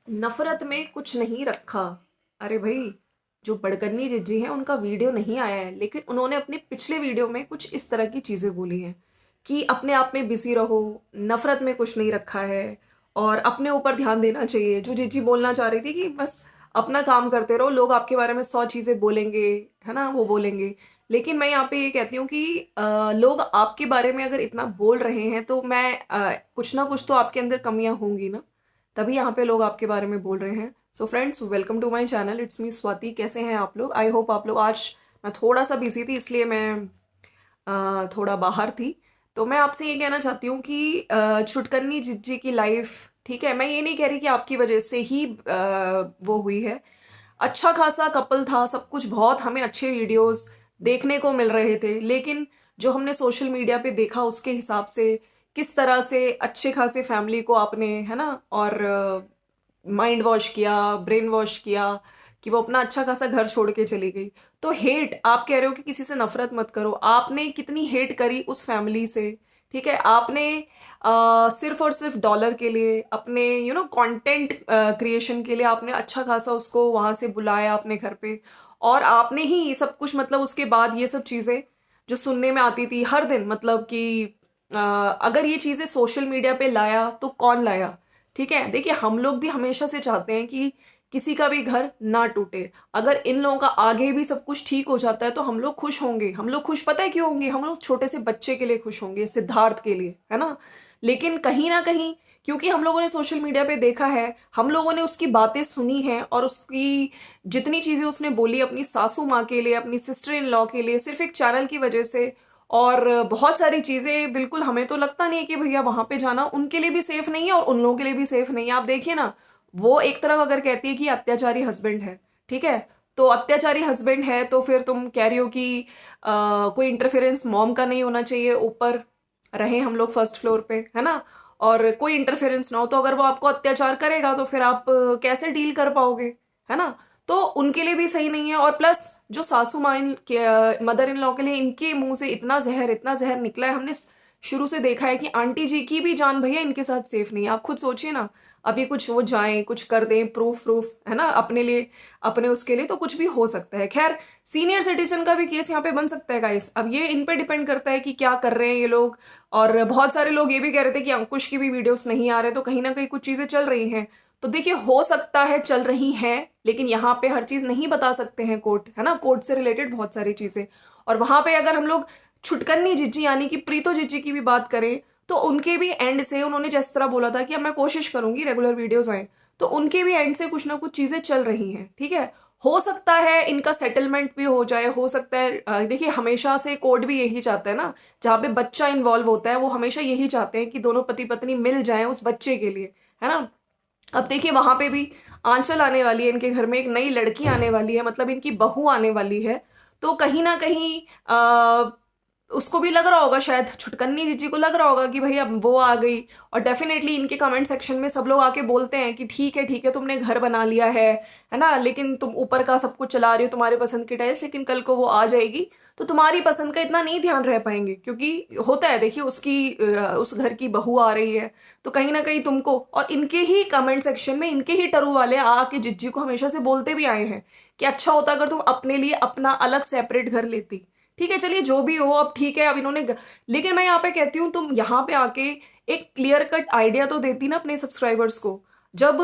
नफरत में कुछ नहीं रखा। अरे भाई, जो बड़कन्नी जिज्जी हैं उनका वीडियो नहीं आया है, लेकिन उन्होंने अपने पिछले वीडियो में कुछ इस तरह की चीज़ें बोली हैं कि अपने आप में बिजी रहो, नफरत में कुछ नहीं रखा है और अपने ऊपर ध्यान देना चाहिए। जो जिज्जी बोलना चाह रही थी कि बस अपना काम करते रहो, लोग आपके बारे में 100 चीज़ें बोलेंगे, है ना, वो बोलेंगे। लेकिन मैं यहाँ पे ये कहती हूँ कि लोग आपके बारे में अगर इतना बोल रहे हैं तो कुछ ना कुछ तो आपके अंदर कमियां होंगी ना, तभी यहाँ पे लोग आपके बारे में बोल रहे हैं। So friends, welcome to my channel, it's me Swati. कैसे हैं आप लोग? आई होप आप लोग आज, मैं थोड़ा सा बिजी थी इसलिए मैं थोड़ा बाहर थी। तो मैं आपसे ये कहना चाहती हूँ कि छुटकन्नी जिज्जी की लाइफ, ठीक है, मैं ये नहीं कह रही कि आपकी वजह से ही वो हुई है। अच्छा खासा कपल था, सब कुछ, बहुत हमें अच्छे वीडियोस देखने को मिल रहे थे, लेकिन जो हमने सोशल मीडिया पे देखा उसके हिसाब से किस तरह से अच्छे खासे फैमिली को आपने, है ना, और माइंड वॉश किया, ब्रेन वॉश किया कि वो अपना अच्छा खासा घर छोड़ के चली गई। तो हेट, आप कह रहे हो कि किसी से नफरत मत करो, आपने कितनी हेट करी उस फैमिली से। ठीक है, आपने सिर्फ और सिर्फ डॉलर के लिए, अपने कंटेंट क्रिएशन के लिए आपने अच्छा खासा उसको वहां से बुलाया अपने घर पे, और आपने ही ये सब कुछ, मतलब उसके बाद ये सब चीजें जो सुनने में आती थी हर दिन, मतलब कि अगर ये चीजें सोशल मीडिया पे लाया तो कौन लाया? ठीक है, देखिए, हम लोग भी हमेशा से चाहते हैं कि किसी का भी घर ना टूटे। अगर इन लोगों का आगे भी सब कुछ ठीक हो जाता है तो हम लोग खुश होंगे। हम लोग खुश पता है क्यों होंगे? हम लोग छोटे से बच्चे के लिए खुश होंगे, सिद्धार्थ के लिए, है ना। लेकिन कहीं ना कहीं, क्योंकि हम लोगों ने सोशल मीडिया पे देखा है, हम लोगों ने उसकी बातें सुनी हैं, और उसकी जितनी चीजें उसने बोली अपनी सासू माँ के लिए, अपनी सिस्टर इन लॉ के लिए, सिर्फ एक चैनल की वजह से, और बहुत सारी चीजें, बिल्कुल हमें तो लगता नहीं है कि भैया वहां पे जाना उनके लिए भी सेफ नहीं है और उन लोगों के लिए भी सेफ नहीं है। आप देखिए ना, वो एक तरफ अगर कहती है कि अत्याचारी हस्बैंड है, ठीक है, तो अत्याचारी हस्बैंड है तो फिर तुम कह रही हो कि कोई इंटरफेरेंस मॉम का नहीं होना चाहिए, ऊपर रहे हम लोग फर्स्ट फ्लोर पे, है ना, और कोई इंटरफेरेंस ना हो। तो अगर वो आपको अत्याचार करेगा तो फिर आप कैसे डील कर पाओगे, है ना। तो उनके लिए भी सही नहीं है, और प्लस जो सासू माँ के मदर इन लॉ के लिए, इनके मुंह से इतना जहर निकला है। हमने शुरू से देखा है कि आंटी जी की भी जान भैया इनके साथ सेफ नहीं है। आप खुद सोचिए ना, अभी कुछ वो जाएं, कुछ कर दें, प्रूफ प्रूफ, है ना, अपने लिए, अपने उसके लिए तो कुछ भी हो सकता है। खैर, सीनियर सिटीजन का भी केस यहाँ पे बन सकता है गाइस। अब ये इन पे डिपेंड करता है कि क्या कर रहे हैं ये लोग। और बहुत सारे लोग ये भी कह रहे थे कि अंकुश की भी वीडियोस नहीं आ रहे, तो कहीं ना कहीं कुछ चीजें चल रही हैं। तो देखिए, हो सकता है चल रही हैं, लेकिन यहाँ पे हर चीज नहीं बता सकते हैं कोर्ट, है ना, कोर्ट से रिलेटेड बहुत सारी चीजें। और वहां पे अगर हम लोग छुटकन्नी जिज्जी यानी कि प्रीतो जिज्जी की भी बात करें, तो उनके भी एंड से, उन्होंने जिस तरह बोला था कि अब मैं कोशिश करूंगी रेगुलर वीडियोस आए, तो उनके भी एंड से कुछ ना कुछ चीजें चल रही हैं। ठीक है, हो सकता है इनका सेटलमेंट भी हो जाए, हो सकता है देखिए, हमेशा से कोर्ट भी यही चाहता है ना, जहाँ पे बच्चा इन्वॉल्व होता है वो हमेशा यही चाहते हैं कि दोनों पति पत्नी मिल जाएं उस बच्चे के लिए, है ना। अब देखिए, वहां पे भी आंचल आने वाली है, इनके घर में एक नई लड़की आने वाली है, मतलब इनकी बहू आने वाली है। तो कहीं ना कहीं उसको भी लग रहा होगा, शायद छुटकन्नी जीजी को लग रहा होगा कि भाई अब वो आ गई। और डेफिनेटली इनके कमेंट सेक्शन में सब लोग आके बोलते हैं कि ठीक है, तुमने घर बना लिया है ना, लेकिन तुम ऊपर का सब कुछ चला रही हो, तुम्हारे पसंद की टाइल्स, लेकिन कल को वो आ जाएगी तो तुम्हारी पसंद का इतना नहीं ध्यान रह पाएंगे। क्योंकि होता है, देखिए, उसकी उस घर की बहू आ रही है, तो कहीं ना कहीं तुमको, और इनके ही कमेंट सेक्शन में इनके ही टरू वाले आके जिज्जी को हमेशा से बोलते भी आए हैं कि अच्छा होता अगर तुम अपने लिए अपना अलग सेपरेट घर लेती। ठीक है, चलिए जो भी हो, अब ठीक है, अब लेकिन मैं यहाँ पे कहती हूँ, तुम यहाँ पे आके एक क्लियर कट आइडिया तो देती ना अपने सब्सक्राइबर्स को। जब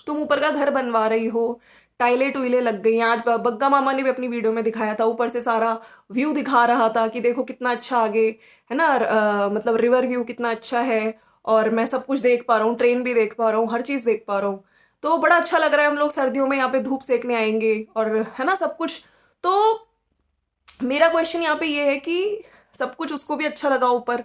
तुम ऊपर का घर बनवा रही हो, टाइले टुइले लग गई हैं, आज बग्गा मामा ने भी अपनी वीडियो में दिखाया था, ऊपर से सारा व्यू दिखा रहा था कि देखो कितना अच्छा आगे, है ना, मतलब रिवर व्यू कितना अच्छा है, और मैं सब कुछ देख पा रहा हूँ, ट्रेन भी देख पा रहा हूँ, हर चीज देख पा रहा हूँ। तो बड़ा अच्छा लग रहा है, हम लोग सर्दियों में यहाँ पे धूप सेकने आएंगे, और है ना, सब कुछ। तो मेरा क्वेश्चन यहाँ पे ये है कि सब कुछ उसको भी अच्छा लगा ऊपर,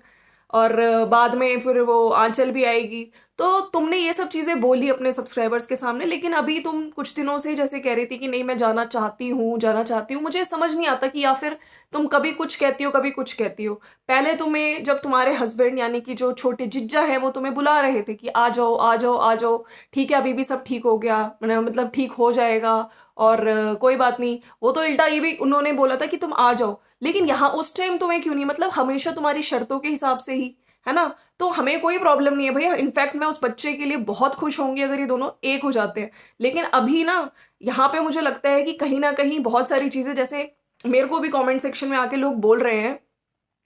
और बाद में फिर वो आंचल भी आएगी। तो तुमने ये सब चीजें बोली अपने सब्सक्राइबर्स के सामने, लेकिन अभी तुम कुछ दिनों से जैसे कह रही थी कि नहीं मैं जाना चाहती हूँ, जाना चाहती हूँ। मुझे समझ नहीं आता कि या फिर तुम कभी कुछ कहती हो कभी कुछ कहती हो। पहले तुम्हें, जब तुम्हारे हस्बैंड यानी कि जो छोटे जिज्जा है वो तुम्हें बुला रहे थे कि आ जाओ आ जाओ आ जाओ, ठीक है, अभी भी सब ठीक हो गया, मतलब ठीक हो जाएगा, और कोई बात नहीं, वो तो उल्टा ये भी उन्होंने बोला था कि तुम आ जाओ। लेकिन यहाँ उस टाइम तुम्हें क्यों नहीं, मतलब हमेशा तुम्हारी शर्तों के हिसाब से ही, है ना। तो हमें कोई प्रॉब्लम नहीं है भैया, इनफैक्ट मैं उस बच्चे के लिए बहुत खुश होंगी अगर ये दोनों एक हो जाते हैं। लेकिन अभी ना यहाँ पे मुझे लगता है कि कहीं ना कहीं बहुत सारी चीजें, जैसे मेरे को भी कमेंट सेक्शन में आके लोग बोल रहे हैं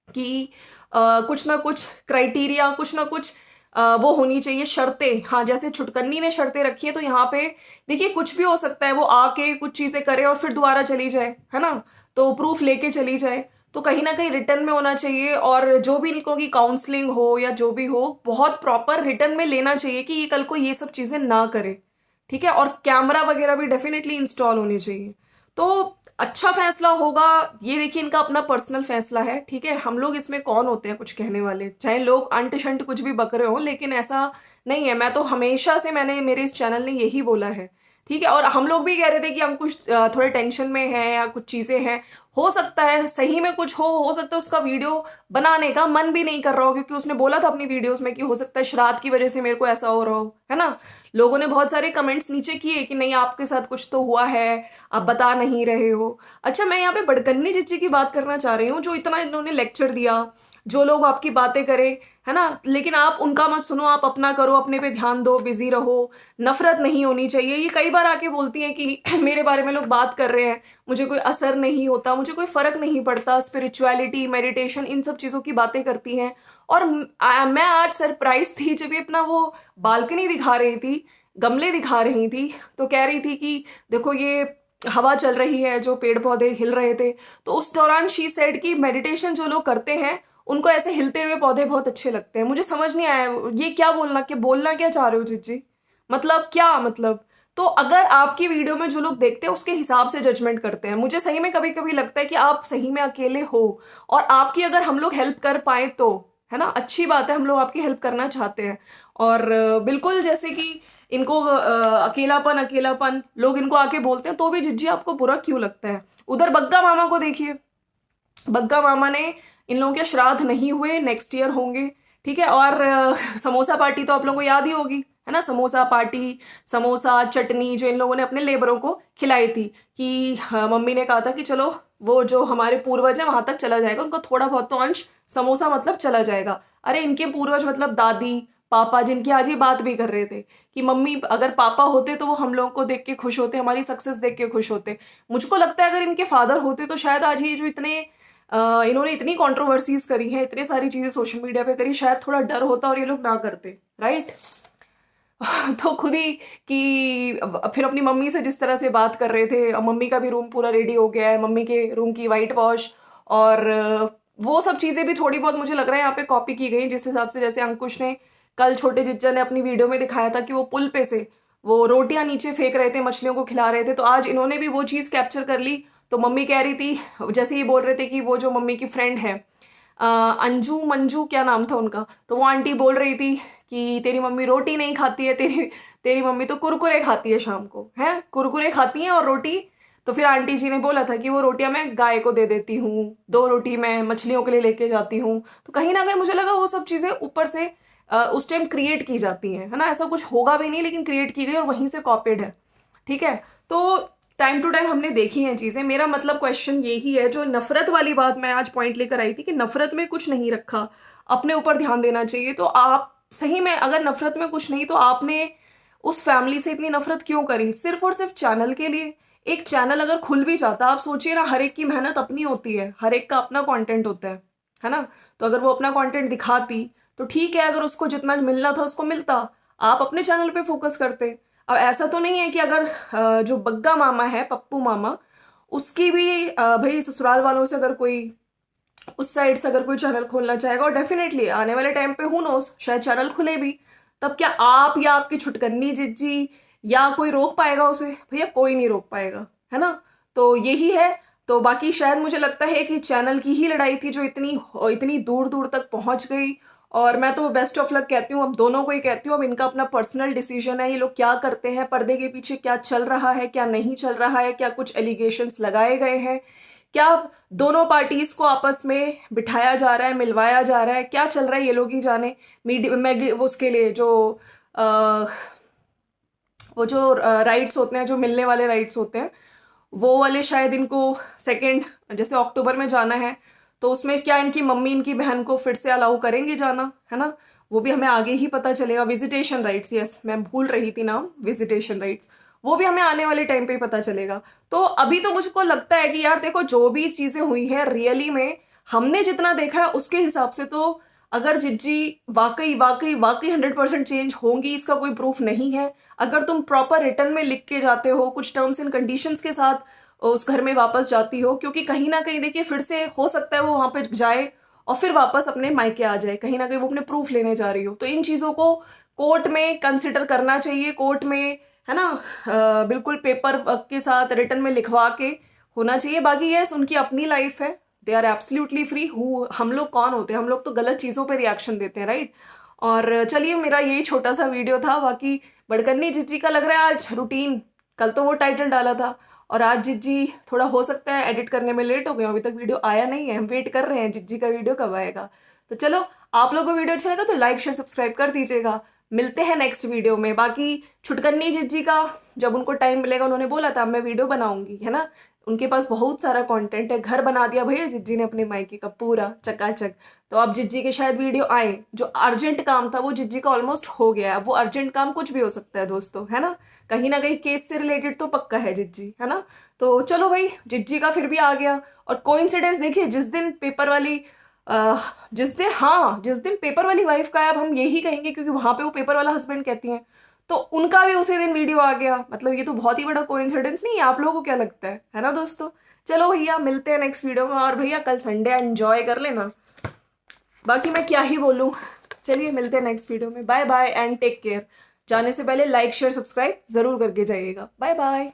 कि कुछ ना कुछ क्राइटेरिया, कुछ ना कुछ वो होनी चाहिए शर्तें। हाँ, जैसे छुटकन्नी ने शर्तें रखी है, तो यहाँ पे देखिए कुछ भी हो सकता है, वो आके कुछ चीजें करे और फिर दोबारा चली जाए, है ना। तो प्रूफ लेके चली जाए, तो कहीं ना कहीं रिटर्न में होना चाहिए। और जो भी इनको की काउंसलिंग हो या जो भी हो, बहुत प्रॉपर रिटर्न में लेना चाहिए कि ये कल को ये सब चीजें ना करे, ठीक है। और कैमरा वगैरह भी डेफिनेटली इंस्टॉल होने चाहिए। तो अच्छा फैसला होगा। ये देखिए इनका अपना पर्सनल फैसला है, ठीक है। हम लोग इसमें कौन होते हैं कुछ कहने वाले, चाहे लोग अंट शंट कुछ भी बक रहे हो, लेकिन ऐसा नहीं है। मैं तो हमेशा से, मैंने मेरे इस चैनल ने यही बोला है, ठीक है। और हम लोग भी कह रहे थे कि हम कुछ थोड़े टेंशन में हैं या कुछ चीजें हैं, हो सकता है सही में कुछ हो सकता है उसका वीडियो बनाने का मन भी नहीं कर रहा हो, क्योंकि उसने बोला था अपनी वीडियोस में कि हो सकता है श्राद्ध की वजह से मेरे को ऐसा हो रहा हो, है ना। लोगों ने बहुत सारे कमेंट्स नीचे किए कि नहीं आपके साथ कुछ तो हुआ है, आप बता नहीं रहे हो। अच्छा, मैं यहाँ पे बड़कन्नी जिज्जी की बात करना चाह रही हूँ, जो इतना इन्होंने लेक्चर दिया, जो लोग आपकी बातें करें, है ना, लेकिन आप उनका मत सुनो, आप अपना करो, अपने पे ध्यान दो, बिजी रहो। नफरत नहीं होनी चाहिए। ये कई बार आके बोलती हैं कि मेरे बारे में लोग बात कर रहे हैं, मुझे कोई असर नहीं होता, मुझे कोई फर्क नहीं पड़ता, स्पिरिचुअलिटी, मेडिटेशन, इन सब चीजों की बातें करती हैं। और मैं आज सरप्राइज थी जब ये अपना वो बालकनी दिखा रही थी, गमले दिखा रही थी, तो कह रही थी कि देखो ये हवा चल रही है, जो पेड़ पौधे हिल रहे थे। तो उस दौरान शी सेड कि मेडिटेशन जो लोग करते हैं उनको ऐसे हिलते हुए पौधे बहुत अच्छे लगते हैं। मुझे समझ नहीं आया ये क्या बोलना क्या चाह रहे हो जिज्जी, मतलब क्या मतलब। तो अगर आपकी वीडियो में जो लोग देखते हैं उसके हिसाब से जजमेंट करते हैं, मुझे सही में कभी कभी लगता है कि आप सही में अकेले हो, और आपकी अगर हम लोग हेल्प कर पाए तो, है ना, अच्छी बात है, हम लोग आपकी हेल्प करना चाहते हैं। और बिल्कुल जैसे कि इनको अकेलापन अकेलापन लोग इनको आके बोलते हैं, तो भी जिज्जी आपको बुरा क्यों लगता है। उधर बग्गा मामा को देखिए, बग्गा मामा ने, इन लोगों के श्राद्ध नहीं हुए, नेक्स्ट ईयर होंगे, ठीक है। और समोसा पार्टी तो आप लोगों को याद ही होगी, है ना। समोसा पार्टी, समोसा चटनी जो इन लोगों ने अपने लेबरों को खिलाई थी, कि मम्मी ने कहा था कि चलो वो जो हमारे पूर्वज है वहां तक चला जाएगा, उनको थोड़ा बहुत तो अंश समोसा मतलब चला जाएगा। अरे इनके पूर्वज मतलब दादी पापा, जिनकी आज ये बात भी कर रहे थे कि मम्मी अगर पापा होते तो वो हम लोगों को देख के खुश होते, हमारी सक्सेस देख के खुश होते। मुझको लगता है अगर इनके फादर होते तो शायद आज ये जो इतने इन्होंने इतनी कंट्रोवर्सीज करी है, इतनी सारी चीजें सोशल मीडिया पे करी, शायद थोड़ा डर होता और ये लोग ना करते, राइट। तो खुद ही कि फिर अपनी मम्मी से जिस तरह से बात कर रहे थे, अब मम्मी का भी रूम पूरा रेडी हो गया है, मम्मी के रूम की वाइट वॉश, और वो सब चीजें भी थोड़ी बहुत मुझे लग रहा है यहाँ पे कॉपी की गई, जिस हिसाब से जैसे अंकुश ने कल, छोटे जिज्जा ने अपनी वीडियो में दिखाया था कि वो पुल पे से वो रोटियां नीचे फेंक रहे थे, मछलियों को खिला रहे थे, तो आज इन्होंने भी वो चीज कैप्चर कर ली। तो मम्मी कह रही थी, जैसे ये बोल रहे थे कि वो जो मम्मी की फ्रेंड है, अंजू मंजू क्या नाम था उनका, तो वो आंटी बोल रही थी कि तेरी मम्मी रोटी नहीं खाती है, तेरी तेरी मम्मी तो कुरकुरे खाती है, शाम को है कुरकुरे खाती हैं और रोटी। तो फिर आंटी जी ने बोला था कि वो रोटियां मैं गाय को दे देती हूँ, 2 रोटी मैं मछलियों के लिए लेके जाती हूँ। तो कहीं ना कहीं मुझे लगा वो सब चीजें ऊपर से उस टाइम क्रिएट की जाती हैं, है ना। ऐसा कुछ होगा भी नहीं, लेकिन क्रिएट की गई और वहीं से कॉपीड है, ठीक है। तो टाइम टू टाइम हमने देखी हैं चीजें। मेरा मतलब क्वेश्चन यही है, जो नफरत वाली बात मैं आज पॉइंट लेकर आई थी कि नफरत में कुछ नहीं रखा, अपने ऊपर ध्यान देना चाहिए। तो आप सही में अगर नफरत में कुछ नहीं, तो आपने उस फैमिली से इतनी नफरत क्यों करी, सिर्फ और सिर्फ चैनल के लिए। एक चैनल अगर खुल भी जाता, आप सोचिए ना, हर एक की मेहनत अपनी होती है, हर एक का अपना कंटेंट होता है ना। तो अगर वो अपना कंटेंट दिखाती तो ठीक है, अगर उसको जितना मिलना था उसको मिलता, आप अपने चैनल पे फोकस करते। अब ऐसा तो नहीं है कि अगर जो बग्गा मामा है, पप्पू मामा, उसकी भी भाई ससुराल वालों से अगर कोई, उस साइड से अगर कोई चैनल खोलना चाहेगा, और डेफिनेटली आने वाले टाइम पे हु नोस शायद चैनल खुले भी, तब क्या आप या आपकी छुटकन्नी जिज्जी या कोई रोक पाएगा उसे? भैया कोई नहीं रोक पाएगा, है ना। तो यही है। तो बाकी शायद मुझे लगता है कि चैनल की ही लड़ाई थी जो इतनी इतनी दूर दूर तक पहुंच गई। और मैं तो बेस्ट ऑफ लक कहती हूँ अब दोनों को ही कहती हूँ। अब इनका अपना पर्सनल डिसीजन है, ये लोग क्या करते हैं, पर्दे के पीछे क्या चल रहा है, क्या नहीं चल रहा है, क्या कुछ एलिगेशंस लगाए गए हैं, क्या दोनों पार्टीज को आपस में बिठाया जा रहा है, मिलवाया जा रहा है, क्या चल रहा है ये लोग ही जाने। उसके लिए जो आ, वो जो राइट्स होते हैं, जो मिलने वाले राइट्स होते हैं, वो वाले शायद इनको सेकंड, जैसे अक्टूबर में जाना है, तो उसमें क्या इनकी मम्मी इनकी बहन को फिर से अलाउ करेंगे जाना, है ना? वो भी हमें आगे ही पता चलेगा। विजिटेशन राइट्स, यस मैं भूल रही थी नाम, विजिटेशन राइट्स, वो भी हमें आने वाले टाइम पे ही पता चलेगा। तो अभी तो मुझको लगता है कि यार देखो, जो भी चीजें हुई है रियली में हमने जितना देखा है उसके हिसाब से तो अगर जिज्जी वाकई वाकई वाकई 100% चेंज होंगी, इसका कोई प्रूफ नहीं है। अगर तुम प्रॉपर रिटर्न में लिख के जाते हो, कुछ टर्म्स एंड कंडीशंस के साथ उस घर में वापस जाती हो, क्योंकि कहीं ना कहीं देखिए फिर से हो सकता है वो वहां पे जाए और फिर वापस अपने मायके आ जाए, कहीं ना कहीं वो अपने प्रूफ लेने जा रही हो। तो इन चीजों को कोर्ट में कंसिडर करना चाहिए, कोर्ट में, है ना? बिल्कुल पेपर के साथ रिटर्न में लिखवा के होना चाहिए। बाकी यस, उनकी अपनी लाइफ है, दे आर एब्सोल्युटली फ्री। हम लोग कौन होते हैं? हम लोग तो गलत चीज़ों पे रिएक्शन देते हैं, राइट? और चलिए, मेरा यही छोटा सा वीडियो था। बाकी बड़कन्नी जिज्जी का लग रहा है आज रूटीन, कल तो वो टाइटल डाला था और आज जिज्जी थोड़ा हो सकता है एडिट करने में लेट हो गया, अभी तक वीडियो आया नहीं है, हम वेट कर रहे हैं जिज्जी का वीडियो कब आएगा। तो चलो, आप लोगों को वीडियो अच्छा लगा तो लाइक शेयर सब्सक्राइब कर दीजिएगा। मिलते हैं नेक्स्ट वीडियो में। बाकी छुटकन्नी जिज्जी का जब उनको टाइम मिलेगा, उन्होंने बोला था मैं वीडियो बनाऊंगी, है ना? उनके पास बहुत सारा कंटेंट है, घर बना दिया भैया जिज्जी ने अपने मायके का पूरा चकाचक। तो अब जिज्जी के शायद वीडियो आए, जो अर्जेंट काम था वो जिज्जी का ऑलमोस्ट हो गया है। वो अर्जेंट काम कुछ भी हो सकता है दोस्तों, है ना कहीं केस से रिलेटेड तो पक्का है जिज्जी, है ना? तो चलो भाई, जिज्जी का फिर भी आ गया। और कोइंसिडेंस देखिए, जिस दिन पेपर वाली जिस दिन पेपर वाली वाइफ का है, अब हम यही कहेंगे क्योंकि वहां पे वो पेपर वाला हस्बैंड कहती हैं, तो उनका भी उसी दिन वीडियो आ गया। मतलब ये तो बहुत ही बड़ा कोइंसिडेंस नहीं है? आप लोगों को क्या लगता है ना दोस्तों? चलो भैया, मिलते हैं नेक्स्ट वीडियो में। और भैया कल संडे एंजॉय कर लेना, बाकी मैं क्या ही बोलूँ। चलिए, मिलते हैं नेक्स्ट वीडियो में। Bye bye and take care. जाने से पहले लाइक शेयर सब्सक्राइब जरूर करके जाइएगा। Bye bye.